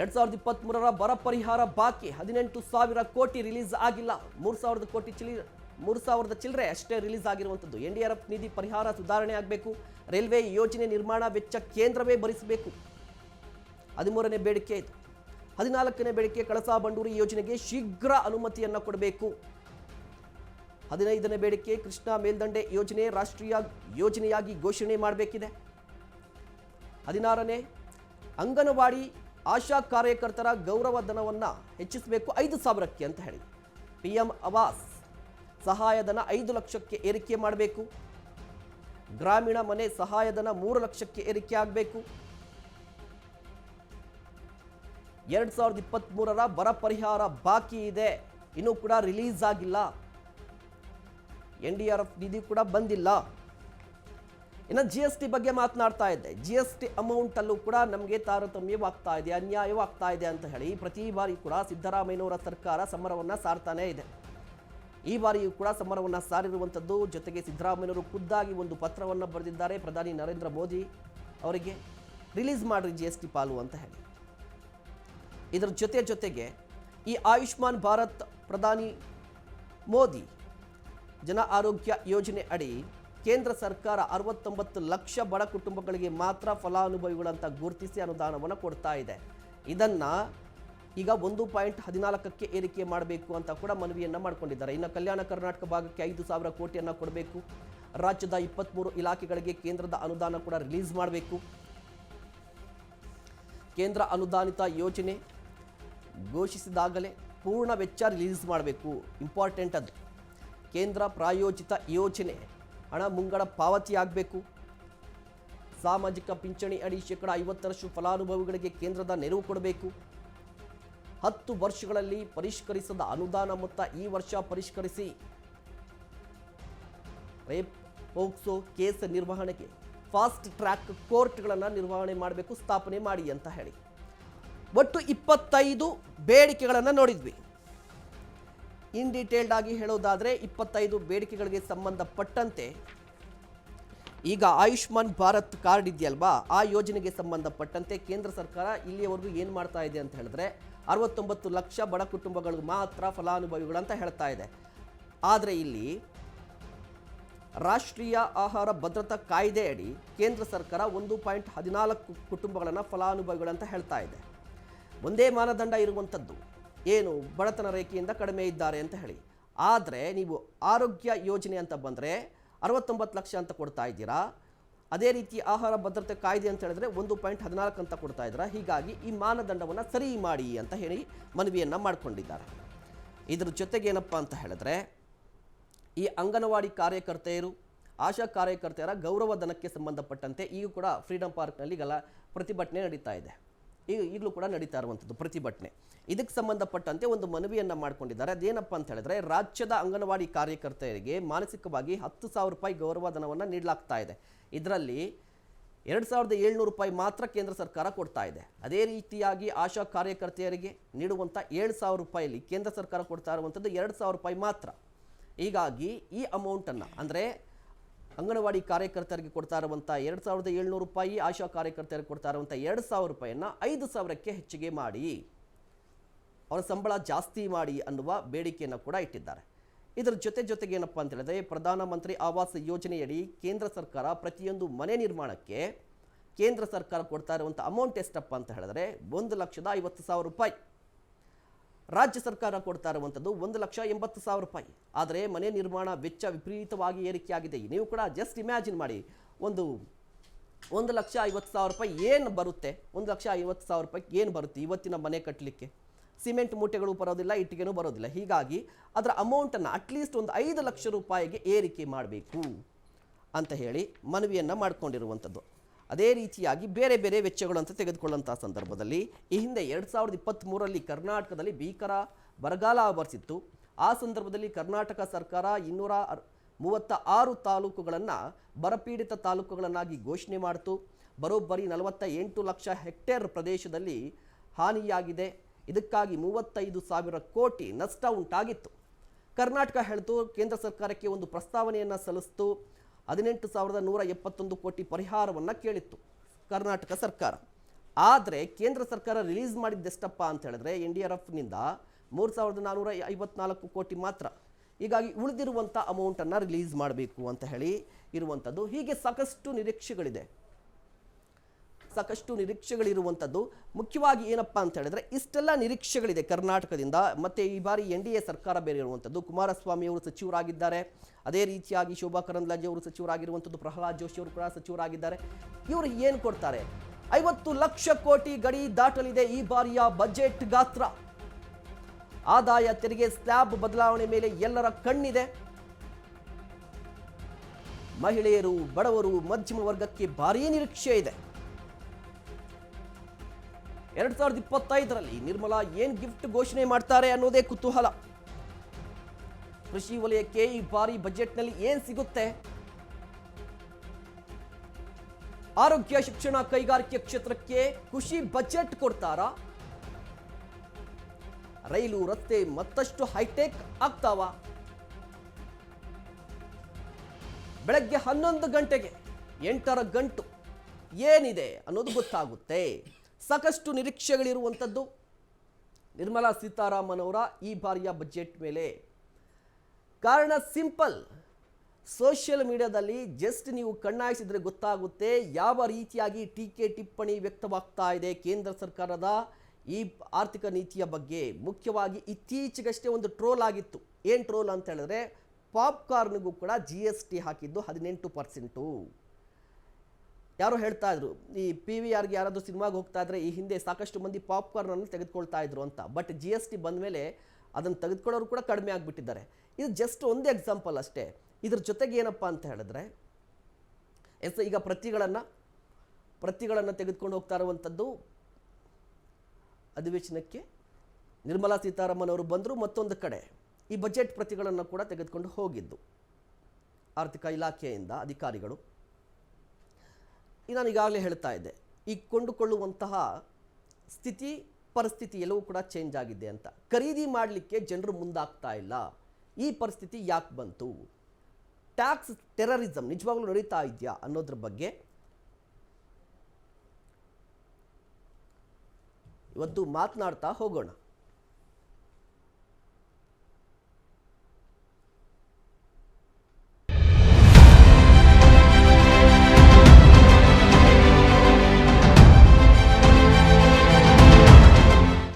2023ರ ಬರ ಪರಿಹಾರ ಬಾಕಿ 18,000 ಕೋಟಿ ರಿಲೀಸ್ ಆಗಿಲ್ಲ. 3,000 ಚಿಲ್ಲರೆ ಅಷ್ಟೇ ರಿಲೀಸ್ ಆಗಿರುವಂಥದ್ದು. NDRF ನಿಧಿ ಪರಿಹಾರ ಸುಧಾರಣೆ ಆಗಬೇಕು. ರೈಲ್ವೆ ಯೋಜನೆ ನಿರ್ಮಾಣ ವೆಚ್ಚ ಕೇಂದ್ರವೇ ಭರಿಸಬೇಕು. 13ನೇ ಬೇಡಿಕೆ ಇದು. 14ನೇ ಬೇಡಿಕೆ ಕಳಸಾ ಬಂಡೂರಿ ಯೋಜನೆಗೆ ಶೀಘ್ರ ಅನುಮತಿಯನ್ನು ಕೊಡಬೇಕು. 15ನೇ ಬೇಡಿಕೆ ಕೃಷ್ಣಾ ಮೇಲ್ದಂಡೆ ಯೋಜನೆ ರಾಷ್ಟ್ರೀಯ ಯೋಜನೆಯಾಗಿ ಘೋಷಣೆ ಮಾಡಬೇಕಿದೆ. 16ನೇ ಅಂಗನವಾಡಿ ಆಶಾ ಕಾರ್ಯಕರ್ತರ ಗೌರವ ಧನವನ್ನು ಹೆಚ್ಚಿಸಬೇಕು 5,000ಕ್ಕೆ ಅಂತ ಹೇಳಿ. PM ಆವಾಸ್ ಸಹಾಯಧನ 5 ಲಕ್ಷಕ್ಕೆ ಏರಿಕೆ ಮಾಡಬೇಕು. ಗ್ರಾಮೀಣ ಮನೆ ಸಹಾಯಧನ 3 ಲಕ್ಷಕ್ಕೆ ಏರಿಕೆ ಆಗಬೇಕು. 2023ರ ಬರ ಪರಿಹಾರ ಬಾಕಿ ಇದೆ, ಇನ್ನೂ ಕೂಡ ರಿಲೀಸ್ ಆಗಿಲ್ಲ. NDRF ನಿಧಿ ಕೂಡ ಬಂದಿಲ್ಲ. ಇನ್ನು GST ಬಗ್ಗೆ ಮಾತನಾಡ್ತಾ ಇದ್ದೆ. GST ಅಮೌಂಟ್ ಅಲ್ಲೂ ಕೂಡ ನಮಗೆ ತಾರತಮ್ಯವಾಗ್ತಾ ಇದೆ, ಅನ್ಯಾಯವಾಗ್ತಾ ಇದೆ ಅಂತ ಹೇಳಿ ಪ್ರತಿ ಬಾರಿ ಕೂಡ ಸಿದ್ದರಾಮಯ್ಯನವರ ಸರ್ಕಾರ ಸಮರವನ್ನು ಸಾರ್ತಾನೇ ಇದೆ. ಈ ಬಾರಿಯೂ ಕೂಡ ಸಮರವನ್ನು ಸಾರಿರುವಂಥದ್ದು. ಜೊತೆಗೆ ಸಿದ್ದರಾಮಯ್ಯನವರು ಖುದ್ದಾಗಿ ಒಂದು ಪತ್ರವನ್ನು ಬರೆದಿದ್ದಾರೆ ಪ್ರಧಾನಿ ನರೇಂದ್ರ ಮೋದಿ ಅವರಿಗೆ, ರಿಲೀಸ್ ಮಾಡ್ರಿ GST ಪಾಲು ಅಂತ ಹೇಳಿ. ಇದರ ಜೊತೆಗೆ ಈ ಆಯುಷ್ಮಾನ್ ಭಾರತ್ ಪ್ರಧಾನಿ ಮೋದಿ ಜನ ಆರೋಗ್ಯ ಯೋಜನೆ ಅಡಿ ಕೇಂದ್ರ ಸರ್ಕಾರ 69 ಲಕ್ಷ ಬಡ ಕುಟುಂಬಗಳಿಗೆ ಮಾತ್ರ ಫಲಾನುಭವಿಗಳಂತ ಗುರುತಿಸಿ ಅನುದಾನವನ್ನು ಕೊಡ್ತಾ ಇದೆ. ಇದನ್ನು ಈಗ 1.14ಕ್ಕೆ ಏರಿಕೆ ಮಾಡಬೇಕು ಅಂತ ಕೂಡ ಮನವಿಯನ್ನು ಮಾಡಿಕೊಂಡಿದ್ದಾರೆ. ಇನ್ನು ಕಲ್ಯಾಣ ಕರ್ನಾಟಕ ಭಾಗಕ್ಕೆ 5,000 ಕೋಟಿಯನ್ನು ಕೊಡಬೇಕು. ರಾಜ್ಯದ 23 ಇಲಾಖೆಗಳಿಗೆ ಕೇಂದ್ರದ ಅನುದಾನ ಕೂಡ ರಿಲೀಸ್ ಮಾಡಬೇಕು. ಕೇಂದ್ರ ಅನುದಾನಿತ ಯೋಜನೆ ಘೋಷಿಸಿದಾಗಲೇ ಪೂರ್ಣ ವೆಚ್ಚ ರಿಲೀಸ್ ಮಾಡಬೇಕು. ಇಂಪಾರ್ಟೆಂಟ್ ಅದು. ಕೇಂದ್ರ ಪ್ರಾಯೋಜಿತ ಯೋಜನೆ ಹಣ ಮುಂಗಡ ಪಾವತಿ ಆಗಬೇಕು. ಸಾಮಾಜಿಕ ಪಿಂಚಣಿ ಅಡಿ 50% ಫಲಾನುಭವಿಗಳಿಗೆ ಕೇಂದ್ರದ ನೆರವು ಕೊಡಬೇಕು. 10 ವರ್ಷಗಳಲ್ಲಿ ಪರಿಷ್ಕರಿಸದ ಅನುದಾನ ಮೊತ್ತ ಈ ವರ್ಷ ಪರಿಷ್ಕರಿಸಿ. ರೇಪ್ ಪೋಕ್ಸೋ ಕೇಸ್ ನಿರ್ವಹಣೆಗೆ ಫಾಸ್ಟ್ ಟ್ರ್ಯಾಕ್ ಕೋರ್ಟ್ಗಳನ್ನು ನಿರ್ವಹಣೆ ಮಾಡಬೇಕು, ಸ್ಥಾಪನೆ ಮಾಡಿ ಅಂತ ಹೇಳಿ ಒಟ್ಟು 25 ಬೇಡಿಕೆಗಳನ್ನು ನೋಡಿದ್ವಿ. ಇನ್ ಡೀಟೇಲ್ಡ್ ಆಗಿ ಹೇಳೋದಾದರೆ 25 ಬೇಡಿಕೆಗಳಿಗೆ ಸಂಬಂಧಪಟ್ಟಂತೆ ಈಗ ಆಯುಷ್ಮಾನ್ ಭಾರತ್ ಕಾರ್ಡ್ ಇದೆಯಲ್ವಾ, ಆ ಯೋಜನೆಗೆ ಸಂಬಂಧಪಟ್ಟಂತೆ ಕೇಂದ್ರ ಸರ್ಕಾರ ಇಲ್ಲಿಯವರೆಗೂ ಏನು ಮಾಡ್ತಾ ಇದೆ ಅಂತ ಹೇಳಿದ್ರೆ 69 ಲಕ್ಷ ಬಡ ಕುಟುಂಬಗಳು ಮಾತ್ರ ಫಲಾನುಭವಿಗಳು ಅಂತ ಹೇಳ್ತಾ ಇದೆ. ಆದರೆ ಇಲ್ಲಿ ರಾಷ್ಟ್ರೀಯ ಆಹಾರ ಭದ್ರತಾ ಕಾಯ್ದೆ ಅಡಿ ಕೇಂದ್ರ ಸರ್ಕಾರ 1.14 ಕುಟುಂಬಗಳನ್ನು ಫಲಾನುಭವಿಗಳಂತ ಹೇಳ್ತಾ ಇದೆ. ಒಂದೇ ಮಾನದಂಡ ಇರುವಂಥದ್ದು, ಏನು ಬಡತನ ರೇಖೆಯಿಂದ ಕಡಿಮೆ ಇದ್ದಾರೆ ಅಂತ ಹೇಳಿ. ಆದರೆ ನೀವು ಆರೋಗ್ಯ ಯೋಜನೆ ಅಂತ ಬಂದರೆ 69 ಲಕ್ಷ ಅಂತ ಕೊಡ್ತಾ ಇದ್ದೀರಾ. ಅದೇ ರೀತಿ ಆಹಾರ ಭದ್ರತೆ ಕಾಯ್ದೆ ಅಂತ ಹೇಳಿದ್ರೆ 1.14 ಅಂತ ಕೊಡ್ತಾ ಇದ್ದೀರಾ. ಹೀಗಾಗಿ ಈ ಮಾನದಂಡವನ್ನು ಸರಿ ಮಾಡಿ ಅಂತ ಹೇಳಿ ಮನವಿಯನ್ನು ಮಾಡಿಕೊಂಡಿದ್ದಾರೆ. ಇದ್ರ ಜೊತೆಗೆ ಏನಪ್ಪ ಅಂತ ಹೇಳಿದ್ರೆ ಈ ಅಂಗನವಾಡಿ ಕಾರ್ಯಕರ್ತೆಯರು ಆಶಾ ಕಾರ್ಯಕರ್ತೆಯರ ಗೌರವ ಧನಕ್ಕೆ ಸಂಬಂಧಪಟ್ಟಂತೆ ಈಗ ಕೂಡ ಫ್ರೀಡಂ ಪಾರ್ಕ್ನಲ್ಲಿ ಪ್ರತಿಭಟನೆ ನಡೀತಾ ಇದೆ. ಈಗಲೂ ಕೂಡ ನಡೀತಾ ಇರುವಂಥದ್ದು ಪ್ರತಿಭಟನೆ. ಇದಕ್ಕೆ ಸಂಬಂಧಪಟ್ಟಂತೆ ಒಂದು ಮನವಿಯನ್ನು ಮಾಡಿಕೊಂಡಿದ್ದಾರೆ. ಅದೇನಪ್ಪ ಅಂತ ಹೇಳಿದ್ರೆ ರಾಜ್ಯದ ಅಂಗನವಾಡಿ ಕಾರ್ಯಕರ್ತೆಯರಿಗೆ ಮಾನಸಿಕವಾಗಿ 10,000 ರೂಪಾಯಿ ಗೌರವ ಧನವನ್ನು ನೀಡಲಾಗ್ತಾ ಇದೆ. ಇದರಲ್ಲಿ 2,700 ರೂಪಾಯಿ ಮಾತ್ರ ಕೇಂದ್ರ ಸರ್ಕಾರ ಕೊಡ್ತಾ ಇದೆ. ಅದೇ ರೀತಿಯಾಗಿ ಆಶಾ ಕಾರ್ಯಕರ್ತೆಯರಿಗೆ ನೀಡುವಂಥ 7,000 ರೂಪಾಯಿಯಲ್ಲಿ ಕೇಂದ್ರ ಸರ್ಕಾರ ಕೊಡ್ತಾ ಇರುವಂಥದ್ದು 2,000 ರೂಪಾಯಿ ಮಾತ್ರ. ಹೀಗಾಗಿ ಈ ಅಮೌಂಟನ್ನು ಅಂದರೆ ಅಂಗನವಾಡಿ ಕಾರ್ಯಕರ್ತರಿಗೆ ಕೊಡ್ತಾ ಇರುವಂಥ 2,700 ರೂಪಾಯಿ, ಆಶಾ ಕಾರ್ಯಕರ್ತರಿಗೆ ಕೊಡ್ತಾ ಇರುವಂಥ 2,000 ರೂಪಾಯಿಯನ್ನು 5,000ಕ್ಕೆ ಹೆಚ್ಚಿಗೆ ಮಾಡಿ, ಅವರ ಸಂಬಳ ಜಾಸ್ತಿ ಮಾಡಿ ಅನ್ನುವ ಬೇಡಿಕೆಯನ್ನು ಕೂಡ ಇಟ್ಟಿದ್ದಾರೆ. ಇದರ ಜೊತೆಗೆ ಏನಪ್ಪ ಅಂತ ಹೇಳಿದ್ರೆ ಪ್ರಧಾನಮಂತ್ರಿ ಆವಾಸ್ ಯೋಜನೆಯಡಿ ಕೇಂದ್ರ ಸರ್ಕಾರ ಪ್ರತಿಯೊಂದು ಮನೆ ನಿರ್ಮಾಣಕ್ಕೆ ಕೇಂದ್ರ ಸರ್ಕಾರ ಕೊಡ್ತಾ ಇರುವಂಥ ಅಮೌಂಟ್ ಎಷ್ಟಪ್ಪ ಅಂತ ಹೇಳಿದ್ರೆ 1,50,000 ರೂಪಾಯಿ. ರಾಜ್ಯ ಸರ್ಕಾರ ಕೊಡ್ತಾ ಇರುವಂಥದ್ದು 1,80,000 ರೂಪಾಯಿ. ಆದರೆ ಮನೆ ನಿರ್ಮಾಣ ವೆಚ್ಚ ವಿಪರೀತವಾಗಿ ಏರಿಕೆಯಾಗಿದೆ. ನೀವು ಕೂಡ ಜಸ್ಟ್ ಇಮ್ಯಾಜಿನ್ ಮಾಡಿ, 1,50,000 ರೂಪಾಯಿ ಏನು ಬರುತ್ತೆ? 1,50,000 ರೂಪಾಯಿ ಏನು ಬರುತ್ತೆ ಇವತ್ತಿನ ಮನೆ ಕಟ್ಟಲಿಕ್ಕೆ? ಸಿಮೆಂಟ್ ಮೂಟೆಗಳು ಬರೋದಿಲ್ಲ, ಇಟ್ಟಿಗೆನೂ ಬರೋದಿಲ್ಲ. ಹೀಗಾಗಿ ಅದರ ಅಮೌಂಟನ್ನು ಅಟ್ಲೀಸ್ಟ್ ಒಂದು 5 ಲಕ್ಷ ರೂಪಾಯಿಗೆ ಏರಿಕೆ ಮಾಡಬೇಕು ಅಂತ ಹೇಳಿ ಮನವಿಯನ್ನು ಮಾಡಿಕೊಂಡಿರುವಂಥದ್ದು. ಅದೇ ರೀತಿಯಾಗಿ ಬೇರೆ ಬೇರೆ ವೆಚ್ಚಗಳು ಅಂತ ತೆಗೆದುಕೊಳ್ಳುವಂಥ ಸಂದರ್ಭದಲ್ಲಿ ಈ ಹಿಂದೆ 2023ರಲ್ಲಿ ಕರ್ನಾಟಕದಲ್ಲಿ ಭೀಕರ ಬರಗಾಲ ಆವರಿಸಿತ್ತು. ಆ ಸಂದರ್ಭದಲ್ಲಿ ಕರ್ನಾಟಕ ಸರ್ಕಾರ 236 ತಾಲೂಕುಗಳನ್ನು ಬರಪೀಡಿತ ತಾಲೂಕುಗಳನ್ನಾಗಿ ಘೋಷಣೆ ಮಾಡಿತು. ಬರೋಬ್ಬರಿ 48 ಲಕ್ಷ ಹೆಕ್ಟೇರ್ ಪ್ರದೇಶದಲ್ಲಿ ಹಾನಿಯಾಗಿದೆ. ಇದಕ್ಕಾಗಿ 35,000 ಕೋಟಿ ನಷ್ಟ ಉಂಟಾಗಿತ್ತು. ಕರ್ನಾಟಕ ಹೇಳ್ತು, ಕೇಂದ್ರ ಸರ್ಕಾರಕ್ಕೆ ಒಂದು ಪ್ರಸ್ತಾವನೆಯನ್ನು ಸಲ್ಲಿಸಿತು. 18,171 ಕೋಟಿ ಪರಿಹಾರವನ್ನು ಕೇಳಿತ್ತು ಕರ್ನಾಟಕ ಸರ್ಕಾರ. ಆದರೆ ಕೇಂದ್ರ ಸರ್ಕಾರ ರಿಲೀಸ್ ಮಾಡಿದ್ದೆಷ್ಟಪ್ಪ ಅಂತ ಹೇಳಿದ್ರೆ NDRFನಿಂದ 3,454 ಕೋಟಿ ಮಾತ್ರ. ಹೀಗಾಗಿ ಉಳಿದಿರುವಂಥ ಅಮೌಂಟನ್ನು ರಿಲೀಸ್ ಮಾಡಬೇಕು ಅಂತ ಹೇಳಿ ಇರುವಂಥದ್ದು. ಹೀಗೆ ಸಾಕಷ್ಟು ನಿರೀಕ್ಷೆಗಳಿರುವಂಥದ್ದು. ಮುಖ್ಯವಾಗಿ ಏನಪ್ಪ ಅಂತ ಹೇಳಿದ್ರೆ ಇಷ್ಟೆಲ್ಲ ನಿರೀಕ್ಷೆಗಳಿದೆ ಕರ್ನಾಟಕದಿಂದ. ಮತ್ತು ಈ ಬಾರಿ NDA ಸರ್ಕಾರ ಬೇರೆ ಇರುವಂಥದ್ದು. ಕುಮಾರಸ್ವಾಮಿ ಅವರು ಸಚಿವರಾಗಿದ್ದಾರೆ, ಅದೇ ರೀತಿಯಾಗಿ ಶೋಭಾ ಕರಂದ್ಲಾಜೆ ಅವರು ಸಚಿವರಾಗಿರುವಂಥದ್ದು, ಪ್ರಹ್ಲಾದ್ ಜೋಶಿ ಅವರು ಕೂಡ ಸಚಿವರಾಗಿದ್ದಾರೆ. ಇವರು ಏನು ಕೊಡ್ತಾರೆ? 50 ಲಕ್ಷ ಕೋಟಿ ಗಡಿ ದಾಟಲಿದೆ ಈ ಬಾರಿಯ ಬಜೆಟ್ ಗಾತ್ರ. ಆದಾಯ ತೆರಿಗೆ ಸ್ಲ್ಯಾಬ್ ಬದಲಾವಣೆ ಮೇಲೆ ಎಲ್ಲರ ಕಣ್ಣಿದೆ. ಮಹಿಳೆಯರು, ಬಡವರು, ಮಧ್ಯಮ ವರ್ಗಕ್ಕೆ ಭಾರೀ ನಿರೀಕ್ಷೆ ಇದೆ. 2025ರಲ್ಲಿ ನಿರ್ಮಲಾ ಏನ್ ಗಿಫ್ಟ್ ಘೋಷಣೆ ಮಾಡ್ತಾರೆ ಅನ್ನೋದೇ ಕುತೂಹಲ. ಕೃಷಿ ವಲಯಕ್ಕೆ ಈ ಬಾರಿ ಬಜೆಟ್ನಲ್ಲಿ ಏನ್ ಸಿಗುತ್ತೆ? ಆರೋಗ್ಯ, ಶಿಕ್ಷಣ, ಕೈಗಾರಿಕೆ ಕ್ಷೇತ್ರಕ್ಕೆ ಖುಷಿ ಬಜೆಟ್ ಕೊಡ್ತಾರಾ? ರೈಲು, ರಸ್ತೆ ಮತ್ತಷ್ಟು ಹೈಟೆಕ್ ಆಗ್ತಾವ? ಬೆಳಗ್ಗೆ 11 ಗಂಟೆಗೆ 8ರ ಗಂಟು ಏನಿದೆ ಅನ್ನೋದು ಗೊತ್ತಾಗುತ್ತೆ. ಸಾಕಷ್ಟು ನಿರೀಕ್ಷೆಗಳಿರುವಂಥದ್ದು ನಿರ್ಮಲಾ ಸೀತಾರಾಮನ್ ಅವರ ಈ ಬಾರಿಯ ಬಜೆಟ್ ಮೇಲೆ. ಕಾರಣ ಸಿಂಪಲ್, ಸೋಷಿಯಲ್ ಮೀಡಿಯಾದಲ್ಲಿ ಜಸ್ಟ್ ನೀವು ಕಣ್ಣಾಯಿಸಿದ್ರೆ ಗೊತ್ತಾಗುತ್ತೆ ಯಾವ ರೀತಿಯಾಗಿ ಟೀಕೆ ಟಿಪ್ಪಣಿ ವ್ಯಕ್ತವಾಗ್ತಾ ಇದೆ ಕೇಂದ್ರ ಸರ್ಕಾರದ ಈ ಆರ್ಥಿಕ ನೀತಿಯ ಬಗ್ಗೆ. ಮುಖ್ಯವಾಗಿ ಇತ್ತೀಚೆಗಷ್ಟೇ ಒಂದು ಟ್ರೋಲ್ ಆಗಿತ್ತು. ಏನು ಟ್ರೋಲ್ ಅಂತ ಹೇಳಿದ್ರೆ, ಪಾಪ್ಕಾರ್ನ್ಗೂ ಕೂಡ GST ಹಾಕಿದ್ದು 18%. ಯಾರೋ ಹೇಳ್ತಾ ಇದ್ರು, ಈ PVRಗೆ ಯಾರಾದರೂ ಸಿನಿಮಾಗೆ ಹೋಗ್ತಾ ಇದ್ರೆ ಈ ಹಿಂದೆ ಸಾಕಷ್ಟು ಮಂದಿ ಪಾಪ್ಕಾರ್ನನ್ನು ತೆಗೆದುಕೊಳ್ತಾ ಇದ್ರು ಅಂತ. ಬಟ್ GST ಬಂದ ಮೇಲೆ ಅದನ್ನು ತೆಗೆದುಕೊಳ್ಳೋರು ಕೂಡ ಕಡಿಮೆ ಆಗಿಬಿಟ್ಟಿದ್ದಾರೆ. ಇದು ಜಸ್ಟ್ ಒಂದು ಎಕ್ಸಾಂಪಲ್ ಅಷ್ಟೇ. ಇದ್ರ ಜೊತೆಗೆ ಏನಪ್ಪ ಅಂತ ಹೇಳಿದ್ರೆ, ಈಗ ಪ್ರತಿಗಳನ್ನು ತೆಗೆದುಕೊಂಡು ಹೋಗ್ತಾ ಇರುವಂಥದ್ದು ಅಧಿವೇಶನಕ್ಕೆ ನಿರ್ಮಲಾ ಸೀತಾರಾಮನ್ ಅವರು ಬಂದರು. ಮತ್ತೊಂದು ಕಡೆ ಈ ಬಜೆಟ್ ಪ್ರತಿಗಳನ್ನು ಕೂಡ ತೆಗೆದುಕೊಂಡು ಹೋಗಿದ್ದು ಆರ್ಥಿಕ ಇಲಾಖೆಯಿಂದ ಅಧಿಕಾರಿಗಳು. ನಾನು ಈಗಾಗಲೇ ಹೇಳ್ತಾ ಇದ್ದೆ, ಈ ಕೊಂಡುಕೊಳ್ಳುವಂತಹ ಪರಿಸ್ಥಿತಿ ಎಲ್ಲವೂ ಕೂಡ ಚೇಂಜ್ ಆಗಿದೆ ಅಂತ. ಖರೀದಿ ಮಾಡಲಿಕ್ಕೆ ಜನರು ಮುಂದಾಗ್ತಾ ಇಲ್ಲ. ಈ ಪರಿಸ್ಥಿತಿ ಯಾಕೆ ಬಂತು? ಟ್ಯಾಕ್ಸ್ ಟೆರರಿಸಮ್ ನಿಜವಾಗ್ಲೂ ನಡೀತಾ ಇದೆಯಾ ಅನ್ನೋದ್ರ ಬಗ್ಗೆ ಇವತ್ತು ಮಾತನಾಡ್ತಾ ಹೋಗೋಣ.